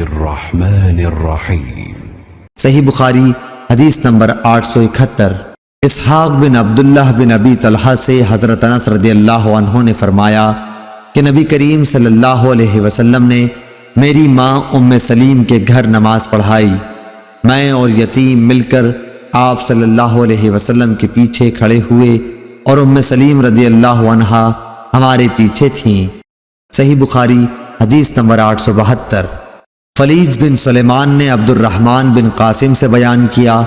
الرحمن الرحیم۔ صحیح بخاری حدیث نمبر 871۔ اسحاق بن عبداللہ بن ابی طلحہ سے حضرت انس رضی اللہ عنہ نے فرمایا کہ نبی کریم صلی اللہ علیہ وسلم نے میری ماں ام سلیم کے گھر نماز پڑھائی۔ میں اور یتیم مل کر آپ صلی اللہ علیہ وسلم کے پیچھے کھڑے ہوئے اور ام سلیم رضی اللہ عنہا ہمارے پیچھے تھیں۔ صحیح بخاری حدیث نمبر 872۔ فلیج بن سلیمان نے عبد الرحمن بن قاسم سے بیان کیا،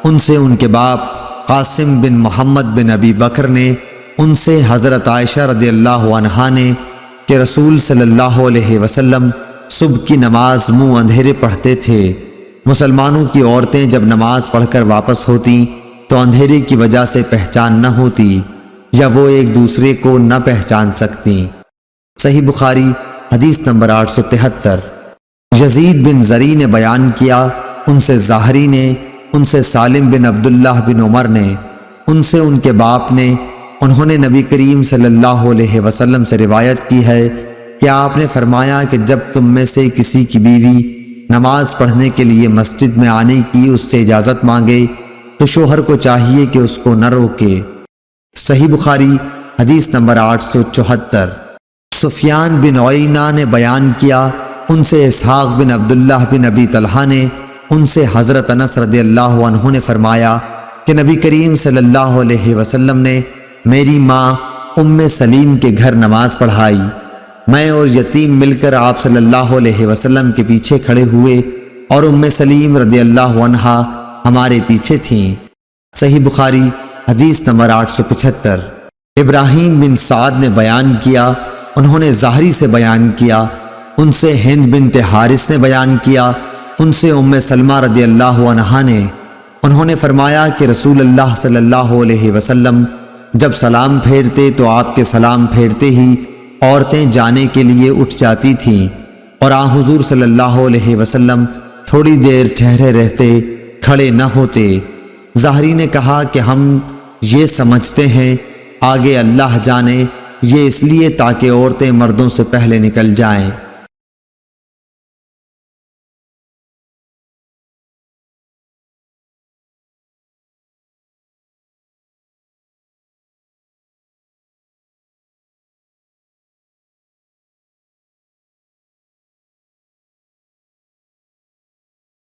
ان سے ان کے باپ قاسم بن محمد بن ابی بکر نے، ان سے حضرت عائشہ رضی اللہ عنہا نے کہ رسول صلی اللہ علیہ وسلم صبح کی نماز منہ اندھیرے پڑھتے تھے۔ مسلمانوں کی عورتیں جب نماز پڑھ کر واپس ہوتیں تو اندھیرے کی وجہ سے پہچان نہ ہوتی یا وہ ایک دوسرے کو نہ پہچان سکتیں۔ صحیح بخاری حدیث نمبر 873۔ یزید بن زری نے بیان کیا، ان سے ظاہری نے، ان سے سالم بن عبداللہ بن عمر نے، ان سے ان کے باپ نے، انہوں نے نبی کریم صلی اللہ علیہ وسلم سے روایت کی ہے کہ آپ نے فرمایا کہ جب تم میں سے کسی کی بیوی نماز پڑھنے کے لیے مسجد میں آنے کی اس سے اجازت مانگے تو شوہر کو چاہیے کہ اس کو نہ روکے۔ صحیح بخاری حدیث نمبر 874۔ سفیان بن عیینہ نے بیان کیا، ان سے اسحاق بن عبداللہ بن ابی طلحہ نے، ان سے حضرت انس رضی اللہ عنہ نے فرمایا کہ نبی کریم صلی اللہ علیہ وسلم نے میری ماں ام سلیم کے گھر نماز پڑھائی۔ میں اور یتیم مل کر آپ صلی اللہ علیہ وسلم کے پیچھے کھڑے ہوئے اور ام سلیم رضی اللہ عنہا ہمارے پیچھے تھیں۔ صحیح بخاری حدیث نمبر 875۔ ابراہیم بن سعد نے بیان کیا، انہوں نے ظاہری سے بیان کیا، ان سے ہند بنت حارث نے بیان کیا، ان سے ام سلمہ رضی اللہ عنہا نے، انہوں نے فرمایا کہ رسول اللہ صلی اللہ علیہ وسلم جب سلام پھیرتے تو آپ کے سلام پھیرتے ہی عورتیں جانے کے لیے اٹھ جاتی تھیں اور حضور صلی اللہ علیہ وسلم تھوڑی دیر ٹھہرے رہتے، کھڑے نہ ہوتے۔ ظاہری نے کہا کہ ہم یہ سمجھتے ہیں آگے اللہ جانے، یہ اس لیے تاکہ عورتیں مردوں سے پہلے نکل جائیں۔